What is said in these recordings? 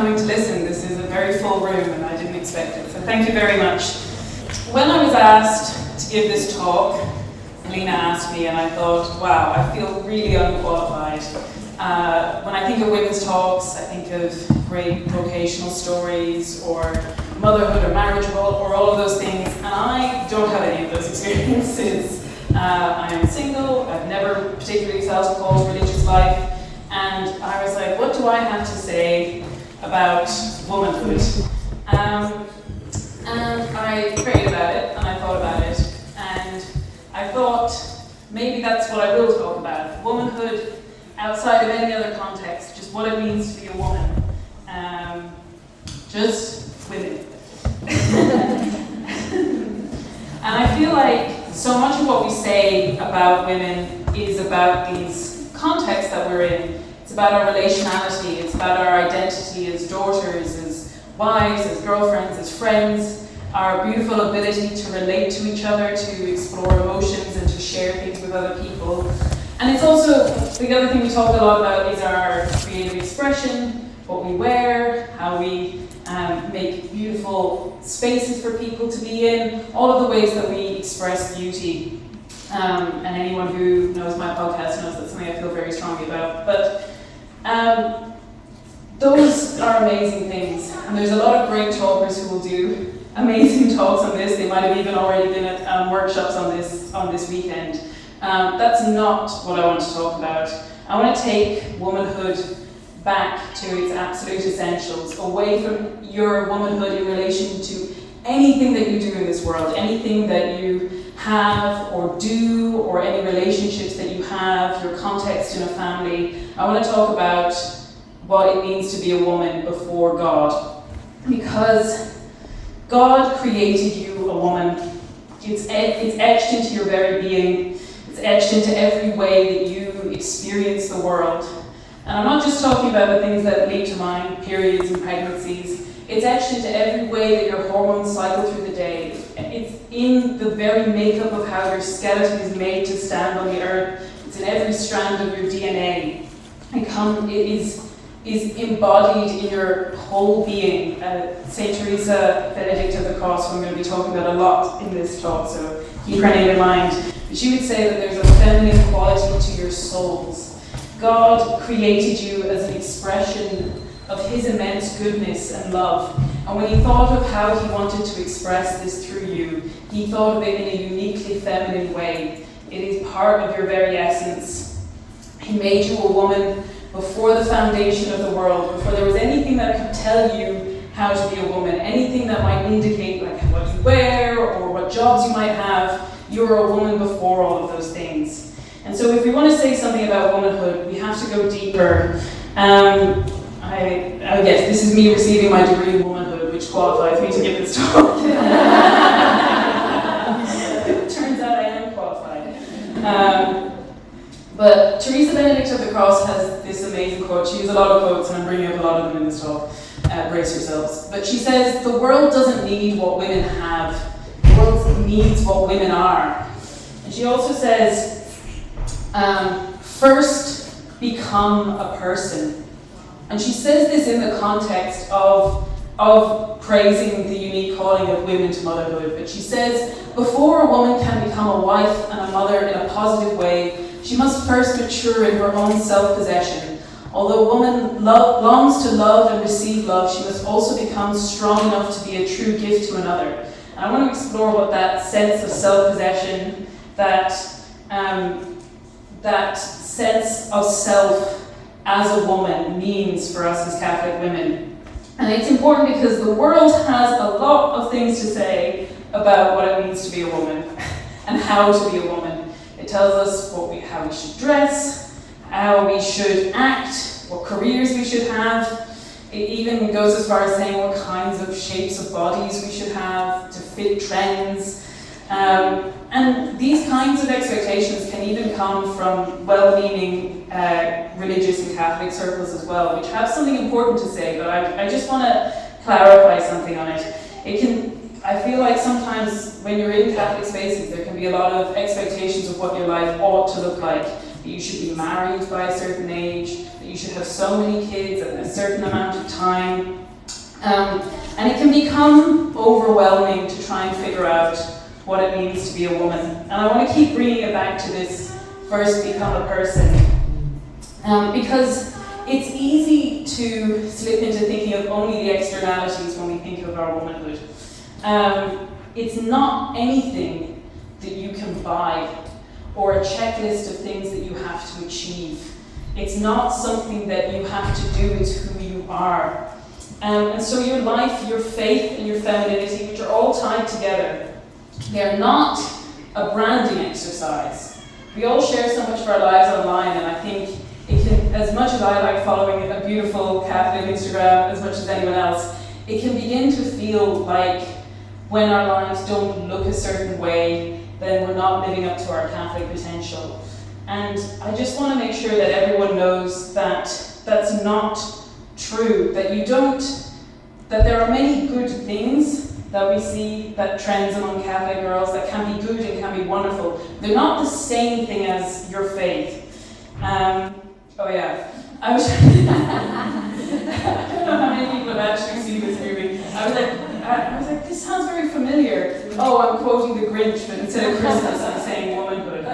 coming to listen. This is a very full room and I didn't expect it, so thank you very much. When I was asked to give this talk, Helena asked me and I thought, wow, I feel really unqualified. When I think of women's talks, I think of great vocational stories or motherhood or marriage or all of those things, and I don't have any of those experiences. I am single, I've never particularly felt a call to religious life, and I was like, what do I have to say about womanhood? And I prayed about it, and I thought about it, and I thought maybe that's what I will talk about. Womanhood outside of any other context, just what it means to be a woman. Just women. And I feel like so much of what we say about women is about these contexts that we're in. It's about our relationality, it's about our identity as daughters, as wives, as girlfriends, as friends, our beautiful ability to relate to each other, to explore emotions and to share things with other people. And it's also, the other thing we talk a lot about is our creative expression, what we wear, how we make beautiful spaces for people to be in, all of the ways that we express beauty. And anyone who knows my podcast knows that's something I feel very strongly about. But those are amazing things. And there's a lot of great talkers who will do amazing talks on this. They might have even already been at workshops on this weekend. That's not what I want to talk about. I want to take womanhood back to its absolute essentials, away from your womanhood in relation to anything that you do in this world, anything that you have or do, or any relationships that you have, your context in a family. I want to talk about what it means to be a woman before God. Because God created you a woman. It's etched into your very being. It's etched into every way that you experience the world. And I'm not just talking about the things that lead to mind, periods and pregnancies. It's etched into every way that your hormones cycle through the day. It's in the very makeup of how your skeleton is made to stand on the earth. It's in every strand of your DNA. It is embodied in your whole being. St. Teresa, Benedict of the Cross, who I'm going to be talking about a lot in this talk, so keep her name in mind. She would say that there's a feminine quality to your souls. God created you as an expression of His immense goodness and love. And when He thought of how He wanted to express this through you, He thought of it in a uniquely feminine way. It is part of your very essence. He made you a woman before the foundation of the world, before there was anything that could tell you how to be a woman, anything that might indicate like what you wear or what jobs you might have. You were a woman before all of those things. And so if we want to say something about womanhood, we have to go deeper. I guess this is me receiving my degree in womanhood, which qualifies me to give this talk. Turns out I am qualified. But Teresa Benedict of the Cross has this amazing quote. She uses a lot of quotes, and I'm bringing up a lot of them in this talk. Brace yourselves. But she says, the world doesn't need what women have. The world needs what women are. And she also says, first become a person. And she says this in the context of praising the unique calling of women to motherhood. But she says, before a woman can become a wife and a mother in a positive way, she must first mature in her own self-possession. Although a woman longs to love and receive love, she must also become strong enough to be a true gift to another. And I want to explore what that sense of self-possession, that sense of self as a woman means for us as Catholic women. And it's important because the world has a lot of things to say about what it means to be a woman and how to be a woman. It tells us how we should dress, how we should act, what careers we should have. It even goes as far as saying what kinds of shapes of bodies we should have to fit trends. And these kinds of expectations can even come from well-meaning religious and Catholic circles as well, which have something important to say, but I just want to clarify something on it. I feel like sometimes when you're in Catholic spaces, there can be a lot of expectations of what your life ought to look like. That you should be married by a certain age, that you should have so many kids at a certain amount of time. And it can become overwhelming to try and figure out what it means to be a woman. And I want to keep bringing it back to this first become a person. Because it's easy to slip into thinking of only the externalities when we think of our womanhood. It's not anything that you can buy or a checklist of things that you have to achieve. It's not something that you have to do, it's who you are. And so your life, your faith, and your femininity, which are all tied together, they're not a branding exercise. We all share so much of our lives online, and I think it can, as much as I like following a beautiful Catholic Instagram as much as anyone else, it can begin to feel like when our lives don't look a certain way, then we're not living up to our Catholic potential. And I just want to make sure that everyone knows that that's not true, that there are many good things that we see that trends among Catholic girls that can be good and can be wonderful. They're not the same thing as your faith. Oh yeah, I was I don't know how many people have actually seen this movie. I was like, this sounds very familiar. Oh, I'm quoting the Grinch, but instead of Christmas, I'm saying Womanhood.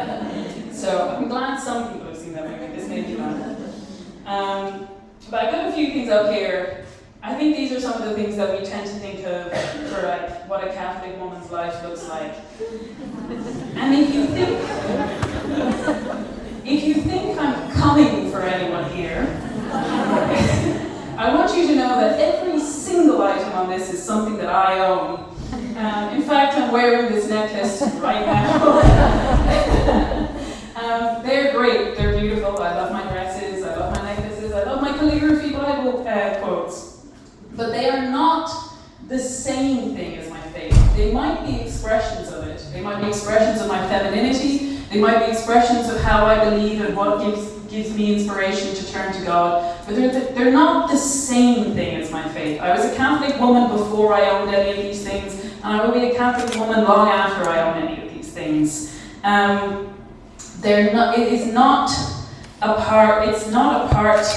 So I'm glad some people have seen that movie. This made me laugh. But I've got a few things up here. I think these are some of the things that we tend to think of for like what a Catholic woman's life looks like. And if you think I'm coming for anyone here, I want you to know that every single item on this is something that I own. In fact, I'm wearing this necklace right now. They're great, they're beautiful. I love my dresses, I love my necklaces, I love my calligraphy Bible quotes. But they are not the same thing as my faith. They might be expressions of it. They might be expressions of my femininity. They might be expressions of how I believe and what gives me inspiration to turn to God. But they're not the same thing as my faith. I was a Catholic woman before I owned any of these things, and I will be a Catholic woman long after I own any of these things. It's not a part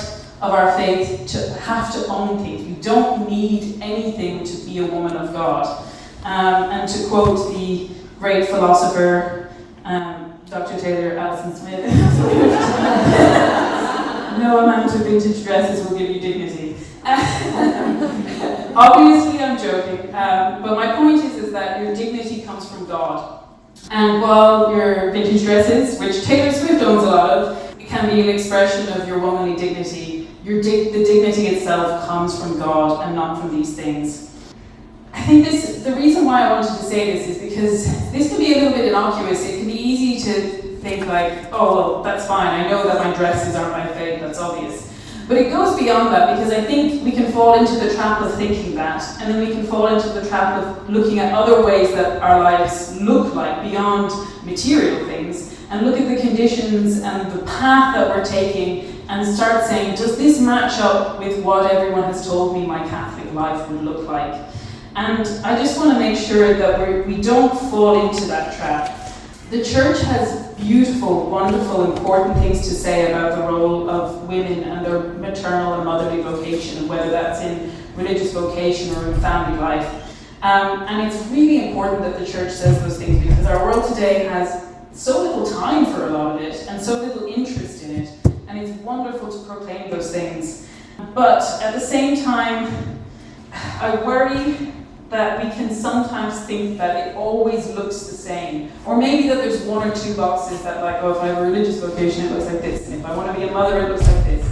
of our faith to have to own things. We don't need anything to be a woman of God. And to quote the great philosopher, Dr. Taylor Allison Smith, no amount of vintage dresses will give you dignity. Obviously, I'm joking, but my point is that your dignity comes from God. And while your vintage dresses, which Taylor Swift owns a lot of, can be an expression of your womanly dignity, the dignity itself comes from God and not from these things. I think the reason why I wanted to say this is because this can be a little bit innocuous. It can be easy to think like, oh, well, that's fine. I know that my dresses aren't my faith, that's obvious. But it goes beyond that, because I think we can fall into the trap of thinking that, and then we can fall into the trap of looking at other ways that our lives look like beyond material things, and look at the conditions and the path that we're taking, and start saying, does this match up with what everyone has told me my Catholic life would look like? And I just want to make sure that we don't fall into that trap. The church has beautiful, wonderful, important things to say about the role of women and their maternal and motherly vocation, and whether that's in religious vocation or in family life. And it's really important that the church says those things, because our world today has so little time for a lot of it, and so little interest in it, and it's wonderful to proclaim those things. But at the same time, I worry that we can sometimes think that it always looks the same. Or maybe that there's one or two boxes that, like, oh, if I have a religious vocation, it looks like this, and if I want to be a mother, it looks like this.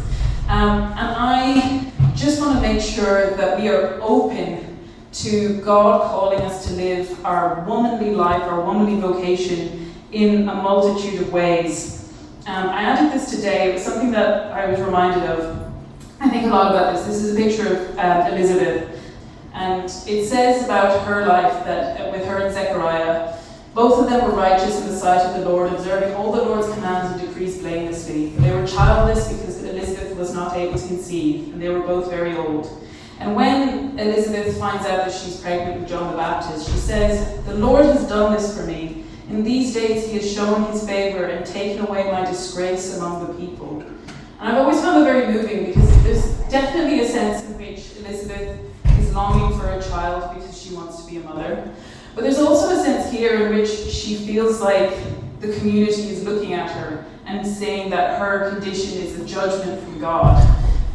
And I just want to make sure that we are open to God calling us to live our womanly life, our womanly vocation, in a multitude of ways. I added this today. It was something that I was reminded of. I think a lot about this. This is a picture of Elizabeth. And it says about her life that with her and Zechariah, both of them were righteous in the sight of the Lord, observing all the Lord's commands and decrees blamelessly. They were childless because Elizabeth was not able to conceive, and they were both very old. And when Elizabeth finds out that she's pregnant with John the Baptist, she says, "The Lord has done this for me. In these days he has shown his favour and taken away my disgrace among the people." And I've always found that very moving, because there's definitely a sense in which Elizabeth is longing for a child because she wants to be a mother. But there's also a sense here in which she feels like the community is looking at her and saying that her condition is a judgment from God.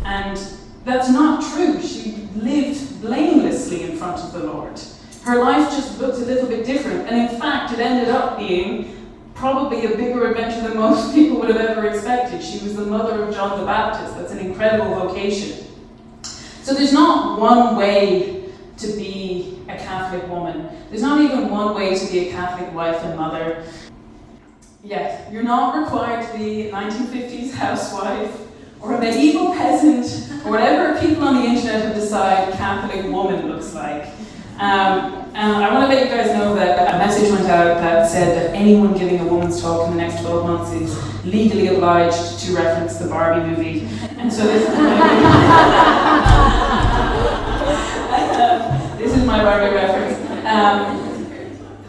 And that's not true. She lived blamelessly in front of the Lord. Her life just looked a little bit different. And in fact, it ended up being probably a bigger adventure than most people would have ever expected. She was the mother of John the Baptist. That's an incredible vocation. So there's not one way to be a Catholic woman. There's not even one way to be a Catholic wife and mother. Yes, you're not required to be a 1950s housewife or a medieval peasant or whatever people on the internet have decided Catholic woman looks like. And I want to let you guys know that a message went out that said that anyone giving a woman's talk in the next 12 months is legally obliged to reference the Barbie movie. And so this is my Barbie reference.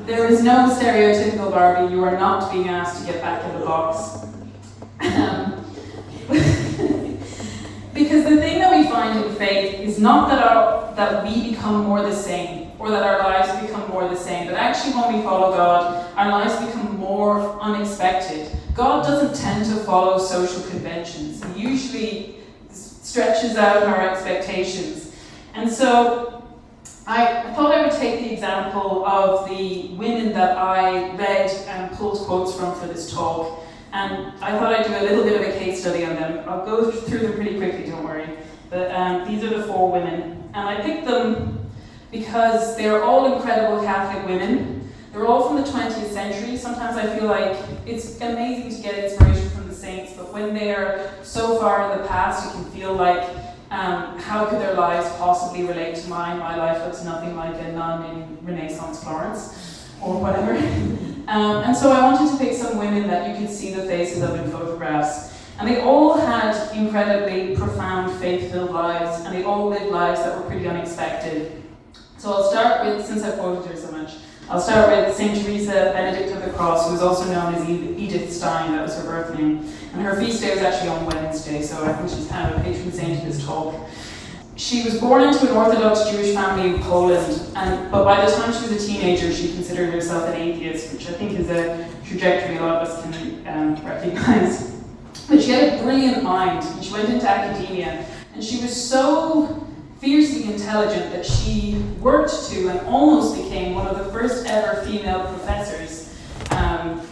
There is no stereotypical Barbie. You are not being asked to get back in the box. Because the thing that we find in faith is not that we become more the same, or that our lives become more the same, but actually when we follow God, our lives become more unexpected. God doesn't tend to follow social conventions. He usually stretches out our expectations. And so I thought I would take the example of the women that I read and pulled quotes from for this talk. And I thought I'd do a little bit of a case study on them. I'll go through them pretty quickly, don't worry. But these are the 4 women. And I picked them because they're all incredible Catholic women. They're all from the 20th century. Sometimes I feel like it's amazing to get inspiration from the saints, but when they're so far in the past, it can feel like, how could their lives possibly relate to mine? My life looks nothing like a nun in Renaissance Florence, or whatever. And so I wanted to pick some women that you could see the faces of in photographs. And they all had incredibly profound, faith-filled lives, and they all lived lives that were pretty unexpected. So I'll start with, since I've quoted her so much, I'll start with St. Teresa Benedict of the Cross, who was also known as Edith Stein. That was her birth name. And her feast day was actually on Wednesday, so I think she's kind of a patron saint of this talk. She was born into an Orthodox Jewish family in Poland, but by the time she was a teenager, she considered herself an atheist, which I think is a trajectory a lot of us can recognize. But she had a brilliant mind, and she went into academia, and she was so fiercely intelligent that she worked to and almost became one of the first ever female professors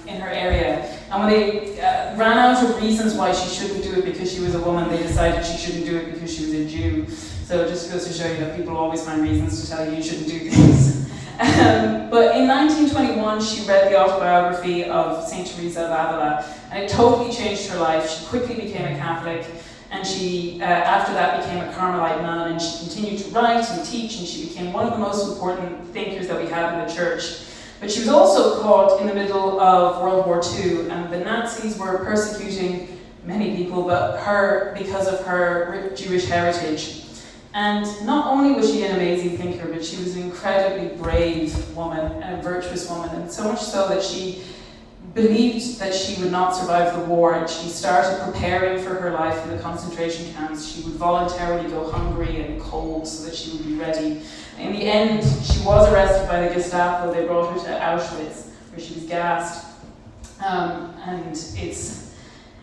in her area. And when they ran out of reasons why she shouldn't do it because she was a woman, they decided she shouldn't do it because she was a Jew. So it just goes to show you that people always find reasons to tell you you shouldn't do things. But in 1921, she read the autobiography of St. Teresa of Avila, and it totally changed her life. She quickly became a Catholic, and she, after that, became a Carmelite nun, and she continued to write and teach, and she became one of the most important thinkers that we have in the church. But she was also caught in the middle of World War II, and the Nazis were persecuting many people, but her because of her Jewish heritage. And not only was she an amazing thinker, but she was an incredibly brave woman and a virtuous woman, and so much so that she believed that she would not survive the war, and she started preparing for her life in the concentration camps. She would voluntarily go hungry and cold so that she would be ready. In the end, she was arrested by the Gestapo. They brought her to Auschwitz, where she was gassed.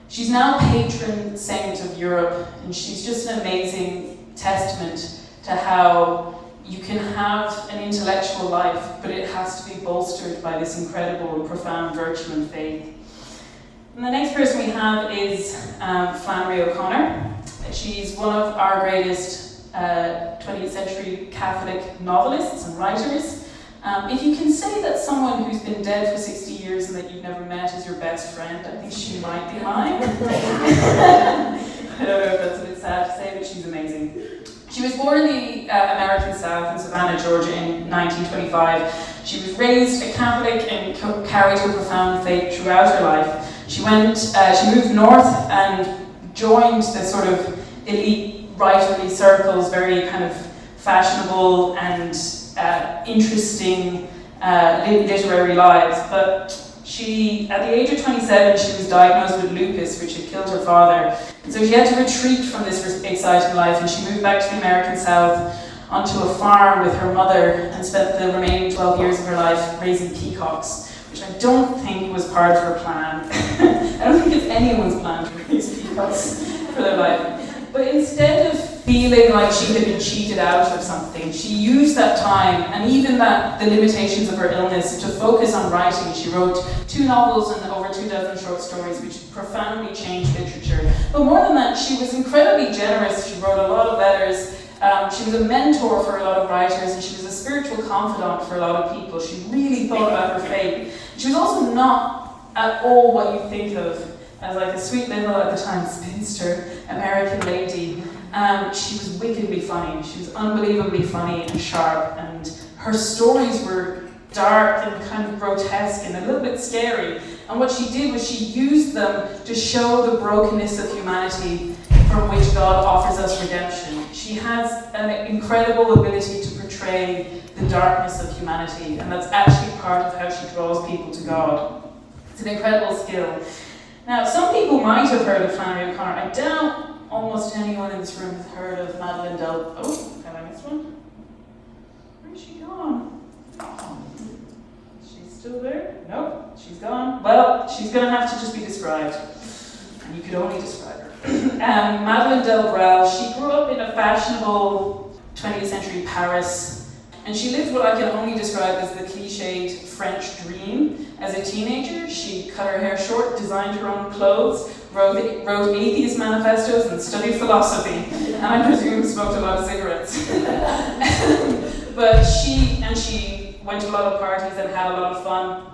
She's now patron saint of Europe, and she's just an amazing testament to how you can have an intellectual life, but it has to be bolstered by this incredible and profound virtue and faith. And the next person we have is Flannery O'Connor. She's one of our greatest 20th century Catholic novelists and writers. If you can say that someone who's been dead for 60 years and that you've never met is your best friend, I think she might be mine. I don't know if that's a bit sad to say, but she's amazing. She was born in the American South in Savannah, Georgia in 1925. She was raised a Catholic and carried her profound faith throughout her life. She moved north and joined the sort of elite writerly circles, very kind of fashionable and interesting literary lives. But she, at the age of 27, she was diagnosed with lupus, which had killed her father. And so she had to retreat from this exciting life, and she moved back to the American South onto a farm with her mother and spent the remaining 12 years of her life raising peacocks, which I don't think was part of her plan. I don't think it's anyone's plan to raise peacocks for their life. But instead of feeling like she had been cheated out of something, she used that time and even the limitations of her illness to focus on writing. She wrote 2 novels and over 2 dozen short stories, which profoundly changed literature. But more than that, she was incredibly generous. She wrote a lot of letters. She was a mentor for a lot of writers, and she was a spiritual confidant for a lot of people. She really thought about her faith. She was also not at all what you think of as like a sweet little, at the time, spinster American lady. She was wickedly funny. She was unbelievably funny and sharp, and her stories were dark and kind of grotesque and a little bit scary. And what she did was she used them to show the brokenness of humanity from which God offers us redemption. She has an incredible ability to portray the darkness of humanity, and that's actually part of how she draws people to God. It's an incredible skill. Now, some people might have heard of Flannery O'Connor. I doubt almost anyone in this room has heard of Madeleine Del... Oh, have I missed one? Where's she gone? Oh, she's still there? Nope, she's gone. Well, she's going to have to just be described. And you could only describe her. Madeleine Del she grew up in a fashionable 20th century Paris, and she lived what I can only describe as the cliched French dream. As a teenager, she cut her hair short, designed her own clothes, wrote atheist manifestos, and studied philosophy, and I presume smoked a lot of cigarettes. But she went to a lot of parties and had a lot of fun.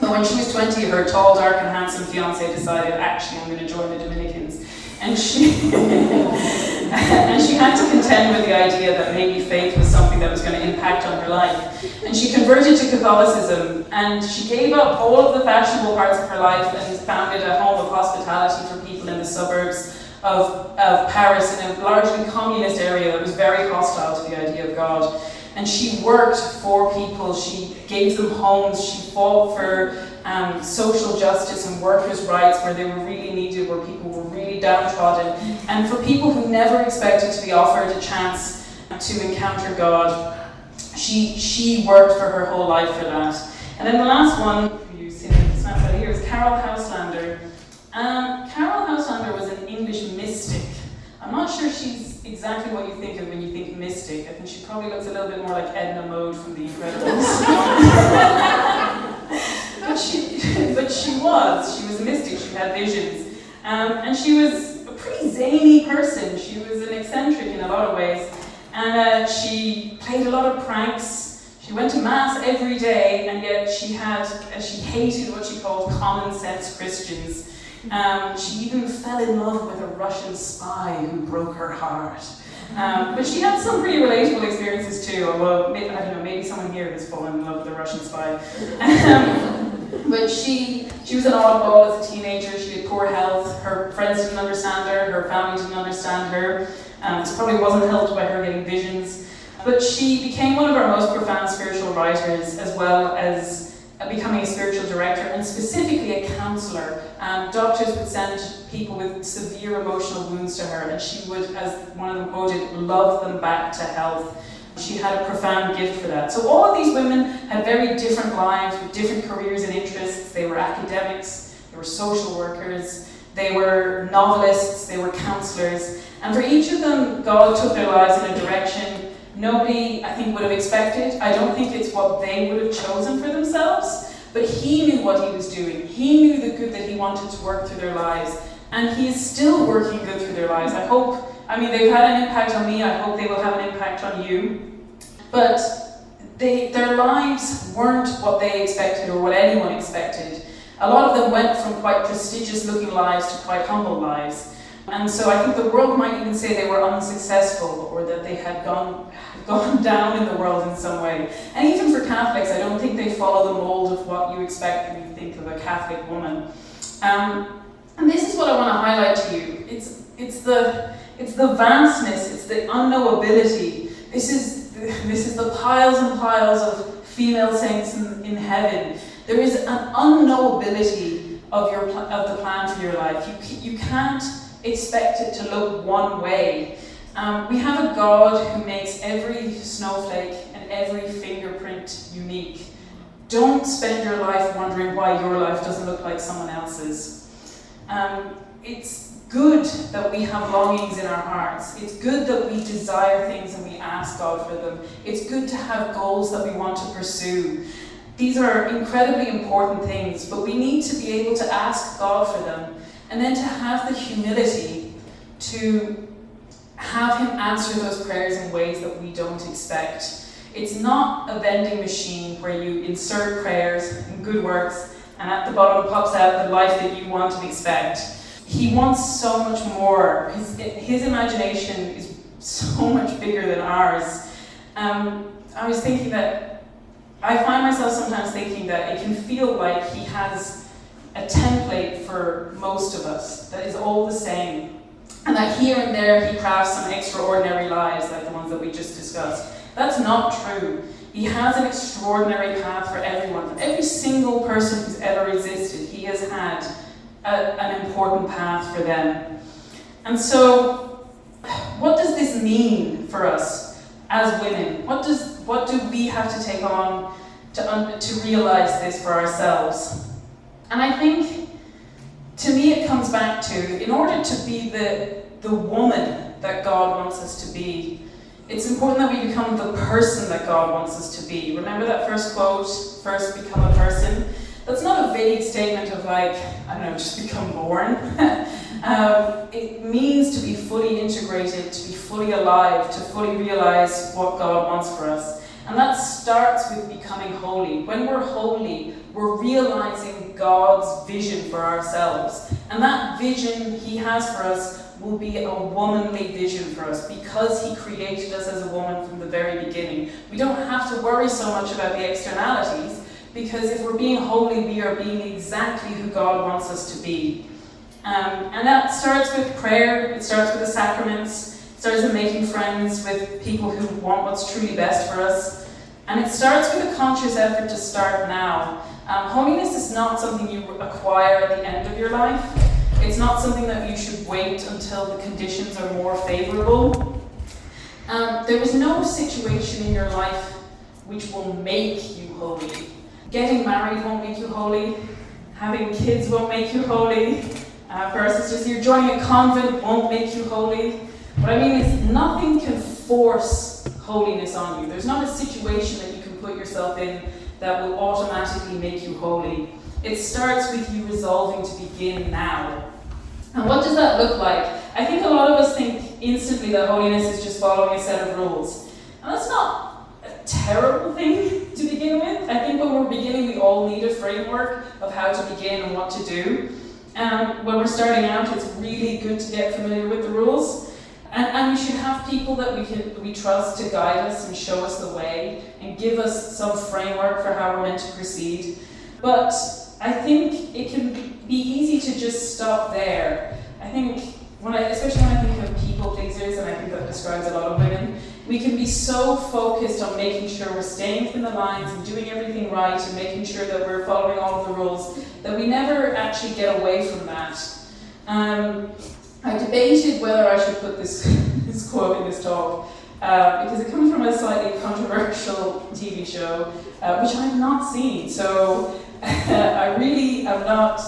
But when she was 20, her tall, dark, and handsome fiancé decided, actually, I'm going to join the Dominicans. And she had to contend with the idea that maybe faith was something that was going to impact on her life. And she converted to Catholicism, and she gave up all of the fashionable parts of her life and founded a home of hospitality for people in the suburbs of Paris, in a largely communist area that was very hostile to the idea of God. And she worked for people, she gave them homes, she fought for social justice and workers' rights where they were really needed, where people were really downtrodden. And for people who never expected to be offered a chance to encounter God, she worked for her whole life for that. And then the last one, you've seen the snapshot here, is Carol Houselander. Carol Houselander was an English mystic. I'm not sure she's exactly what you think of when you think mystic. I think she probably looks a little bit more like Edna Mode from The Incredibles. but she was a mystic. She had visions. And she was a pretty zany person. She was an eccentric in a lot of ways. And she played a lot of pranks. She went to mass every day, and yet she hated what she called common sense Christians. She even fell in love with a Russian spy who broke her heart. But she had some pretty relatable experiences too, although I don't know, maybe someone here has fallen in love with a Russian spy. But she was an oddball as a teenager. She had poor health. Her friends didn't understand her. Her family didn't understand her. This probably wasn't helped by her getting visions. But she became one of our most profound spiritual writers, as well as becoming a spiritual director, and specifically a counselor. Doctors would send people with severe emotional wounds to her, and she would, as one of them quoted, love them back to health. She had a profound gift for that. So all of these women had very different lives with different careers and interests. They were academics, they were social workers, they were novelists, they were counselors. And for each of them, God took their lives in a direction nobody, I think, would have expected. I don't think it's what they would have chosen for themselves, but He knew what He was doing. He knew the good that He wanted to work through their lives, and He is still working good through their lives. They've had an impact on me. I hope they will have an impact on you. But their lives weren't what they expected or what anyone expected. A lot of them went from quite prestigious-looking lives to quite humble lives. And so I think the world might even say they were unsuccessful, or that they had gone down in the world in some way. And even for Catholics, I don't think they follow the mold of what you expect when you think of a Catholic woman. And this is what I want to highlight to you. It's the vastness, it's the unknowability. This is the piles and piles of female saints in heaven. There is an unknowability of the plan for your life. You can't expect it to look one way. We have a God who makes every snowflake and every fingerprint unique. Don't spend your life wondering why your life doesn't look like someone else's. It's good that we have longings in our hearts. It's good that we desire things and we ask God for them. It's good to have goals that we want to pursue. These are incredibly important things, but we need to be able to ask God for them and then to have the humility to have Him answer those prayers in ways that we don't expect. It's not a vending machine where you insert prayers and good works and at the bottom pops out the life that you want and expect. He wants so much more. His imagination is so much bigger than ours. I was thinking that, I find myself sometimes thinking that it can feel like He has a template for most of us that is all the same. And that here and there He crafts some extraordinary lives like the ones that we just discussed. That's not true. He has an extraordinary path for everyone. For every single person who's ever existed, He has had an important path for them. And so, what does this mean for us as women? What do we have to take on to realize this for ourselves? And I think, to me, it comes back to, in order to be the woman that God wants us to be, it's important that we become the person that God wants us to be. Remember that first quote, first become a person? That's not a vague statement of like, I don't know, just become born. It means to be fully integrated, to be fully alive, to fully realize what God wants for us. And that starts with becoming holy. When we're holy, we're realizing God's vision for ourselves. And that vision He has for us will be a womanly vision for us because He created us as a woman from the very beginning. We don't have to worry so much about the externalities because if we're being holy, we are being exactly who God wants us to be. And that starts with prayer, it starts with the sacraments, it starts with making friends with people who want what's truly best for us. And it starts with a conscious effort to start now. Holiness is not something you acquire at the end of your life. It's not something that you should wait until the conditions are more favorable. There is no situation in your life which will make you holy. Getting married won't make you holy. Having kids won't make you holy. For our sisters here, joining a convent won't make you holy. What I mean is, nothing can force holiness on you. There's not a situation that you can put yourself in that will automatically make you holy. It starts with you resolving to begin now. And what does that look like? I think a lot of us think instantly that holiness is just following a set of rules. And that's not a terrible thing to begin with. I think when we're beginning, we all need a framework of how to begin and what to do. When we're starting out, it's really good to get familiar with the rules. And we should have people that we trust to guide us and show us the way and give us some framework for how we're meant to proceed. But I think it can be easy to just stop there. I think, especially when I think of people pleasers, and I think that describes a lot of women, we can be so focused on making sure we're staying within the lines and doing everything right and making sure that we're following all of the rules that we never actually get away from that. I debated whether I should put this quote in this talk because it comes from a slightly controversial TV show, which I have not seen. So I really am not.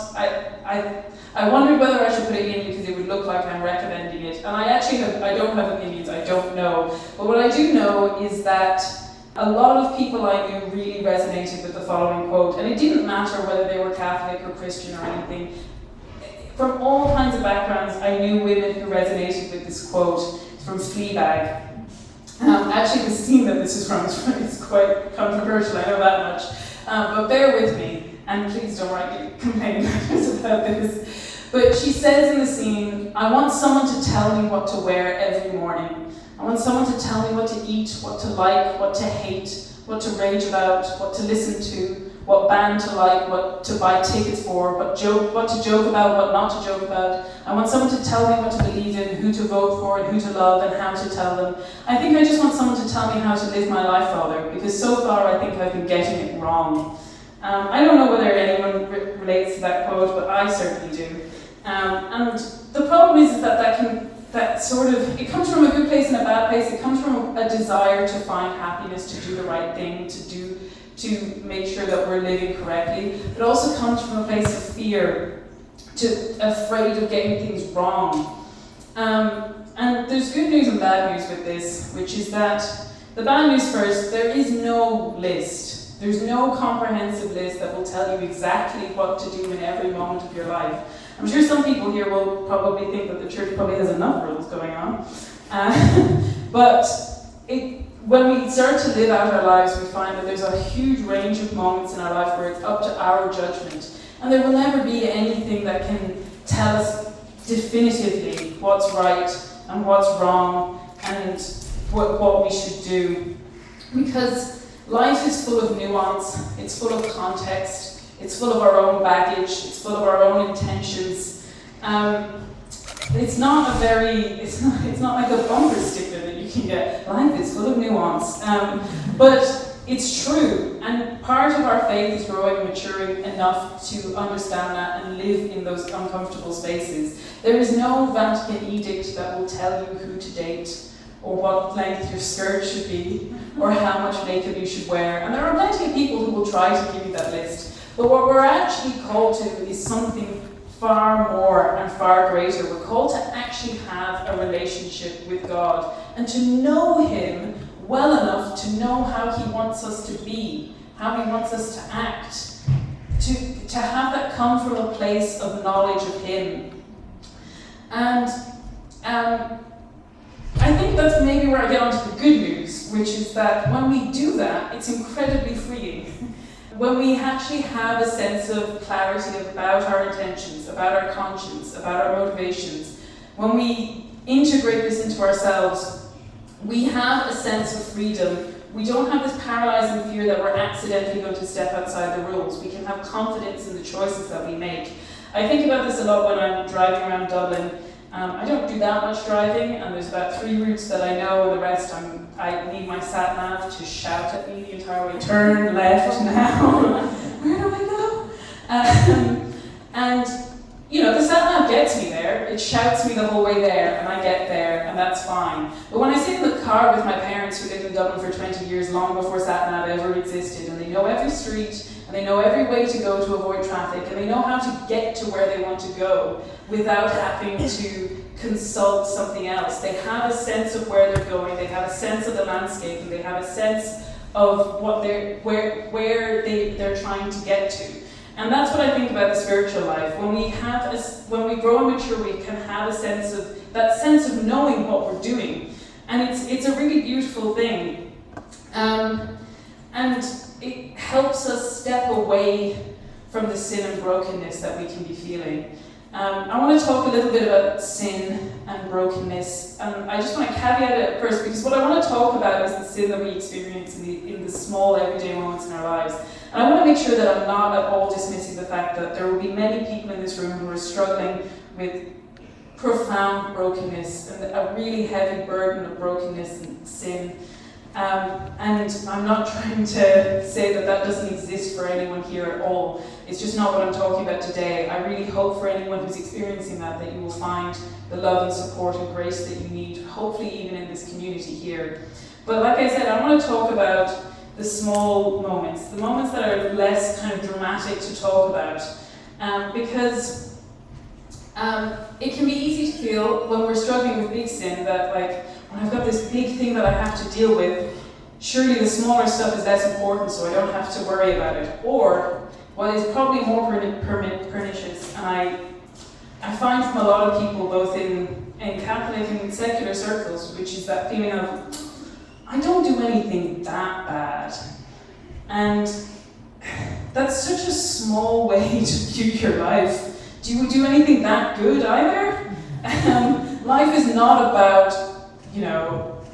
I wondered whether I should put it in because it would look like I'm recommending it. And I don't have opinions. I don't know. But what I do know is that a lot of people I knew really resonated with the following quote, and it didn't matter whether they were Catholic or Christian or anything. From all kinds of backgrounds, I knew women who resonated with this quote. It's from Fleabag. Actually, the scene that this is from is quite controversial, I know that much. But bear with me, and please don't write me complaining letters about this. But she says in the scene, I want someone to tell me what to wear every morning. I want someone to tell me what to eat, what to like, what to hate, what to rage about, what to listen to, what band to like, what to buy tickets for, what to joke about, what not to joke about. I want someone to tell me what to believe in, who to vote for, and who to love, and how to tell them. I think I just want someone to tell me how to live my life, Father, because so far I think I've been getting it wrong. I don't know whether anyone relates to that quote, but I certainly do. And the problem is that it comes from a good place and a bad place. It comes from a desire to find happiness, to do the right thing, to make sure that we're living correctly. It also comes from a place of fear, afraid of getting things wrong. And there's good news and bad news with this, which is that the bad news first, there is no list. There's no comprehensive list that will tell you exactly what to do in every moment of your life. I'm sure some people here will probably think that the church probably has enough rules going on. But when we start to live out our lives, we find that there's a huge range of moments in our life where it's up to our judgment. And there will never be anything that can tell us definitively what's right and what's wrong and what we should do. Because life is full of nuance, it's full of context, it's full of our own baggage, it's full of our own intentions. It's not like a bumper sticker that you can get. Life is full of nuance. But it's true, and part of our faith is growing and maturing enough to understand that and live in those uncomfortable spaces. There is no Vatican edict that will tell you who to date, or what length your skirt should be, or how much makeup you should wear. And there are plenty of people who will try to give you that list. But what we're actually called to is something far more and far greater. We're called to actually have a relationship with God and to know Him well enough to know how He wants us to be, how He wants us to act, to have that come from a place of knowledge of Him. And I think that's maybe where I get onto the good news, which is that when we do that, it's incredibly freeing. When we actually have a sense of clarity about our intentions, about our conscience, about our motivations, when we integrate this into ourselves, we have a sense of freedom. We don't have this paralyzing fear that we're accidentally going to step outside the rules. We can have confidence in the choices that we make. I think about this a lot when I'm driving around Dublin. I don't do that much driving, and there's about 3 routes that I know, and the rest I need my sat-nav to shout at me the entire way. Turn left now. Where do I go? And the sat-nav gets me there. It shouts me the whole way there, and I get there, and that's fine. But when I sit in the car with my parents who lived in Dublin for 20 years, long before sat-nav ever existed, and they know every street, and they know every way to go to avoid traffic, and they know how to get to where they want to go without having to consult something else. They have a sense of where they're going, they have a sense of the landscape, and they have a sense of what they're trying to get to. And that's what I think about the spiritual life. When we grow and mature, we can have a sense of knowing what we're doing. And it's a really beautiful thing. And it helps us step away from the sin and brokenness that we can be feeling. I want to talk a little bit about sin and brokenness. I just want to caveat it first, because what I want to talk about is the sin that we experience in the small everyday moments in our lives. And I want to make sure that I'm not at all dismissing the fact that there will be many people in this room who are struggling with profound brokenness and a really heavy burden of brokenness and sin. And I'm not trying to say that doesn't exist for anyone here at all. It's just not what I'm talking about today. I really hope for anyone who's experiencing that you will find the love and support and grace that you need, hopefully even in this community here. But like I said, I want to talk about the small moments, the moments that are less kind of dramatic to talk about. Because it can be easy to feel when we're struggling with big sin that when I've got this big thing that I have to deal with, surely the smaller stuff is less important, so I don't have to worry about it. Or what is probably more pernicious, and I find from a lot of people, both in Catholic and secular circles, which is that feeling of, I don't do anything that bad. And that's such a small way to view your life. Do you do anything that good either? Life is not about,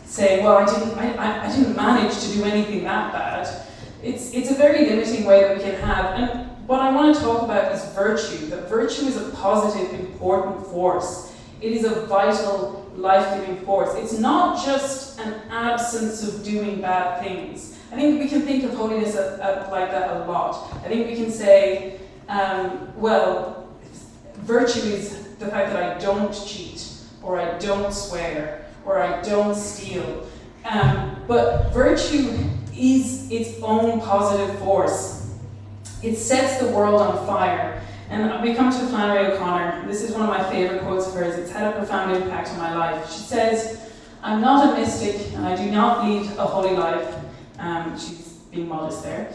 saying, well, I didn't manage to do anything that bad. It's a very limiting way that we can have. And what I want to talk about is virtue, that virtue is a positive, important force. It is a vital, life-giving force. It's not just an absence of doing bad things. I think we can think of holiness like that a lot. I think we can say, well, virtue is the fact that I don't cheat, or I don't swear, or I don't steal. But virtue is its own positive force. It sets the world on fire. And we come to Flannery O'Connor. This is one of my favourite quotes of hers. It's had a profound impact on my life. She says, "I'm not a mystic and I do not lead a holy life." She's being modest there.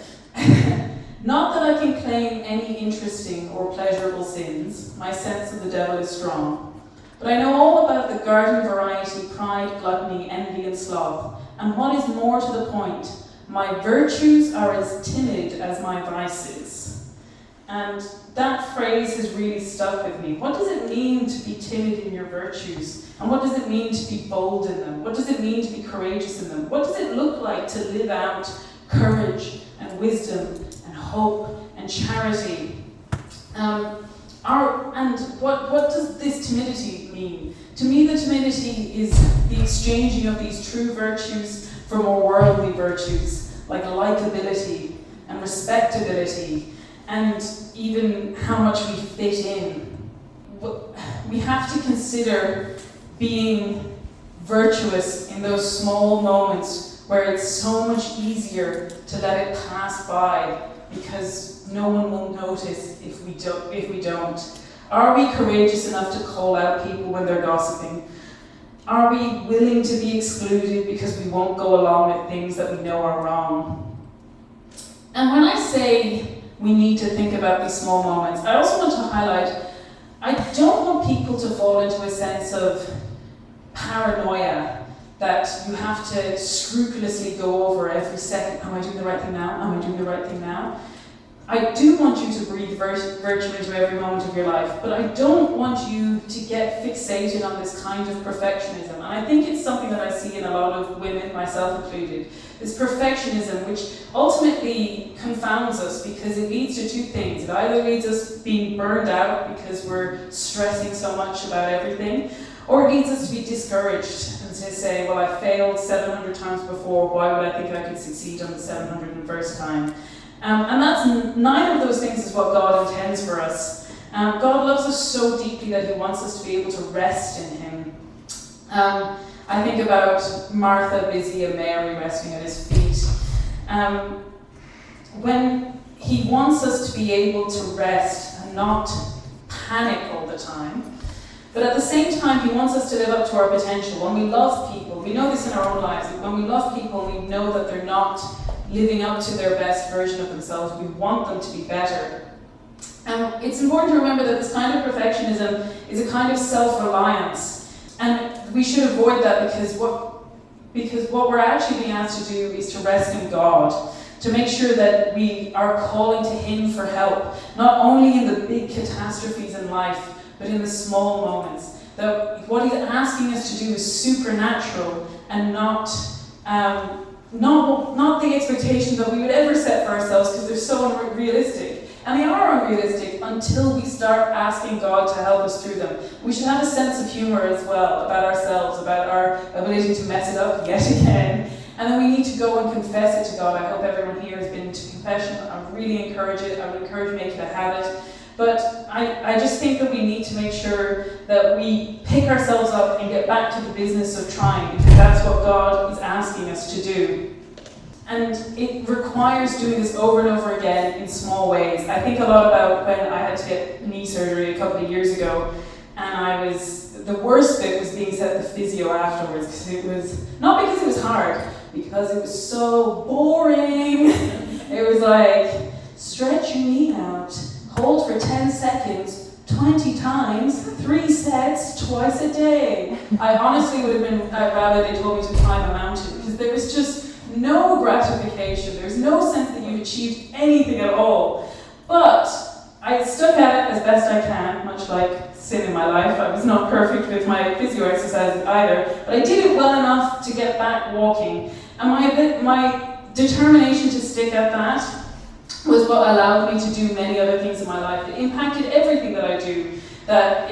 "Not that I can claim any interesting or pleasurable sins. My sense of the devil is strong. But I know all about the garden variety, pride, gluttony, envy, and sloth. And what is more to the point, my virtues are as timid as my vices." And that phrase has really stuck with me. What does it mean to be timid in your virtues? And what does it mean to be bold in them? What does it mean to be courageous in them? What does it look like to live out courage and wisdom and hope and charity? And what does this timidity mean? To me, the timidity is the exchanging of these true virtues for more worldly virtues, like likability and respectability, and even how much we fit in. We have to consider being virtuous in those small moments where it's so much easier to let it pass by because no one will notice if we don't. Are we courageous enough to call out people when they're gossiping? Are we willing to be excluded because we won't go along with things that we know are wrong? And when I say we need to think about these small moments, I also want to highlight, I don't want people to fall into a sense of paranoia that you have to scrupulously go over every second, am I doing the right thing now? Am I doing the right thing now? I do want you to breathe virtue into every moment of your life, but I don't want you to get fixated on this kind of perfectionism. And I think it's something that I see in a lot of women, myself included. This perfectionism, which ultimately confounds us because it leads to two things. It either leads us being burned out because we're stressing so much about everything, or it leads us to be discouraged and to say, well, I failed 700 times before, why would I think I could succeed on the 701st time? And that's neither of those things is what God intends for us. God loves us so deeply that he wants us to be able to rest in him. I think about Martha, Busy, and Mary resting at his feet. When he wants us to be able to rest and not panic all the time, but at the same time, he wants us to live up to our potential. When we love people, we know this in our own lives, when we love people and we know that they're not living up to their best version of themselves, we want them to be better. And it's important to remember that this kind of perfectionism is a kind of self-reliance. And we should avoid that because what we're actually being asked to do is to rest in God, to make sure that we are calling to him for help, not only in the big catastrophes in life, but in the small moments. That what he's asking us to do is supernatural and not the expectations that we would ever set for ourselves because they're so unrealistic. And they are unrealistic until we start asking God to help us through them. We should have a sense of humor as well about ourselves, about our ability to mess it up yet again. And then we need to go and confess it to God. I hope everyone here has been to confession. I really encourage it. I would encourage making it a habit. But I just think that we need to make sure that we pick ourselves up and get back to the business of trying, because that's what God is asking us to do. And it requires doing this over and over again in small ways. I think a lot about when I had to get knee surgery a couple of years ago, and the worst bit was being sent to physio afterwards, because it was, not because it was hard, because it was so boring. It was like, stretch your knee out, hold for 10 seconds, 20 times, 3 sets, twice a day. I honestly would have been rather they told me to climb a mountain, because there was just no gratification. There's no sense that you've achieved anything at all. But I stuck at it as best I can, much like sin in my life. I was not perfect with my physio exercises either, but I did it well enough to get back walking. And my determination to stick at that was what allowed me to do many other things in my life. It impacted everything that I do. That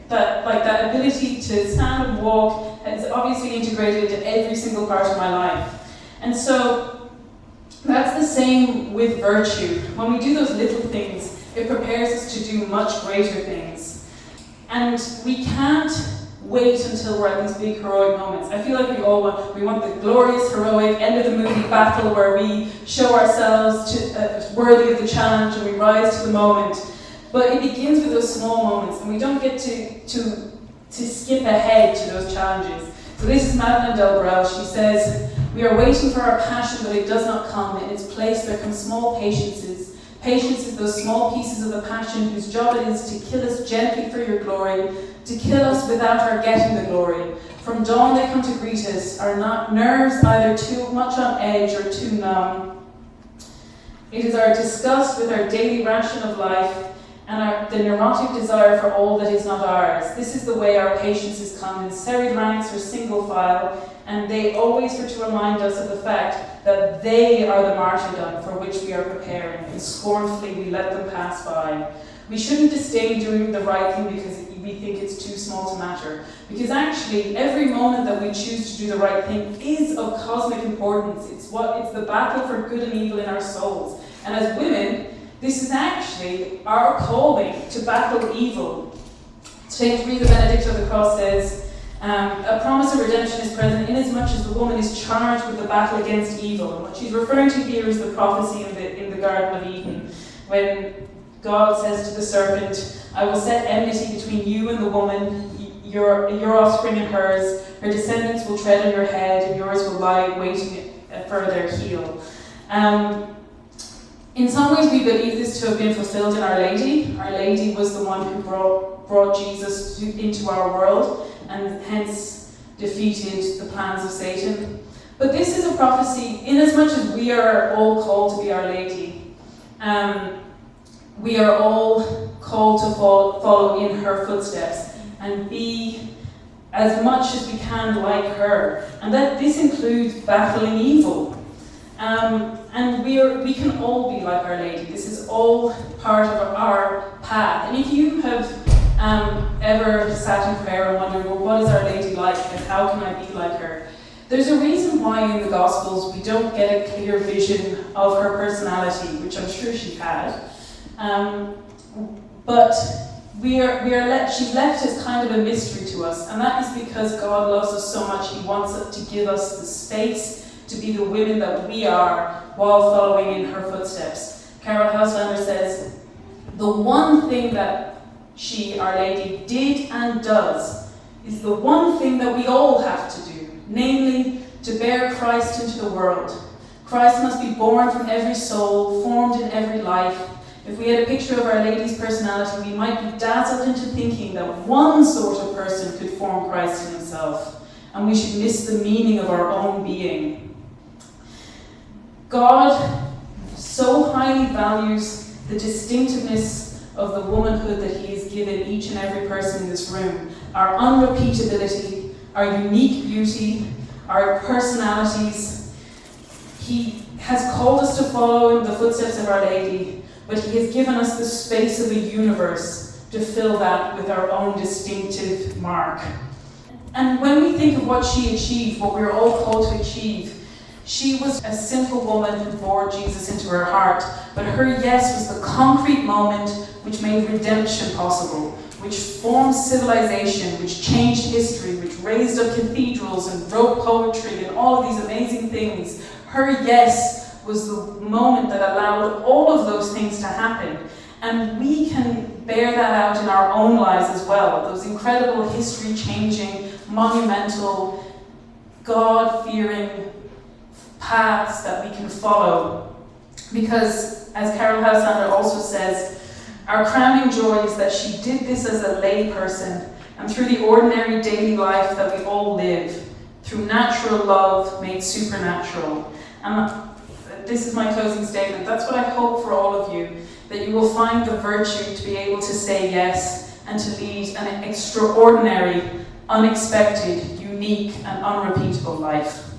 that ability to stand and walk is obviously integrated into every single part of my life. And so that's the same with virtue. When we do those little things, it prepares us to do much greater things. And we can't wait until we're at these big heroic moments. I feel like we want the glorious, heroic, end of the movie battle where we show ourselves worthy of the challenge and we rise to the moment. But it begins with those small moments, and we don't get to skip ahead to those challenges. So this is Madeleine Delbrel. She says, "We are waiting for our passion, but it does not come. In its place there come small patiences. Patience is those small pieces of the passion whose job it is to kill us gently for your glory, to kill us without our getting the glory. From dawn they come to greet us, our nerves either too much on edge or too numb. It is our disgust with our daily ration of life, and the neurotic desire for all that is not ours. This is the way our patiences come, in serried ranks or single file, and they always for to remind us of the fact that they are the martyrdom for which we are preparing, and scornfully we let them pass by. We shouldn't disdain doing the right thing because we think it's too small to matter, because actually every moment that we choose to do the right thing is of cosmic importance. It's the battle for good and evil in our souls. And as women, this is actually our calling to battle evil. St. Teresa Benedict of the Cross says, a promise of redemption is present inasmuch as the woman is charged with the battle against evil. And what she's referring to here is the prophecy in the Garden of Eden, when God says to the serpent, I will set enmity between you and the woman, your offspring and hers. Her descendants will tread on your head, and yours will lie waiting for their heel. In some ways, we believe this to have been fulfilled in Our Lady. Our Lady was the one who brought Jesus into our world, and hence defeated the plans of Satan. But this is a prophecy, inasmuch as we are all called to be Our Lady. We are all called to follow in her footsteps and be as much as we can like her. And that this includes battling evil. And we can all be like Our Lady. This is all part of our path. And if you have ever sat in prayer and wondered, well, what is Our Lady like and how can I be like her? There's a reason why in the Gospels we don't get a clear vision of her personality, which I'm sure she had. But she's left as kind of a mystery to us, and that is because God loves us so much. He wants to give us the space to be the women that we are while following in her footsteps. Carol Houselander says, the one thing that she, Our Lady, did and does is the one thing that we all have to do, namely to bear Christ into the world. Christ must be born from every soul, formed in every life. If we had a picture of Our Lady's personality, we might be dazzled into thinking that one sort of person could form Christ in himself, and we should miss the meaning of our own being. God so highly values the distinctiveness of the womanhood that He has given each and every person in this room, our unrepeatability, our unique beauty, our personalities. He has called us to follow in the footsteps of Our Lady, but He has given us the space of a universe to fill that with our own distinctive mark. And when we think of what she achieved, what we're all called to achieve, she was a simple woman who bore Jesus into her heart, but her yes was the concrete moment which made redemption possible, which formed civilization, which changed history, which raised up cathedrals and wrote poetry and all of these amazing things. Her yes was the moment that allowed all of those things to happen. And we can bear that out in our own lives as well, those incredible history-changing, monumental, God-fearing paths that we can follow. Because, as Carol Houselander also says, our crowning joy is that she did this as a lay person and through the ordinary daily life that we all live, through natural love made supernatural. And this is my closing statement. That's what I hope for all of you, that you will find the virtue to be able to say yes and to lead an extraordinary, unexpected, unique, and unrepeatable life.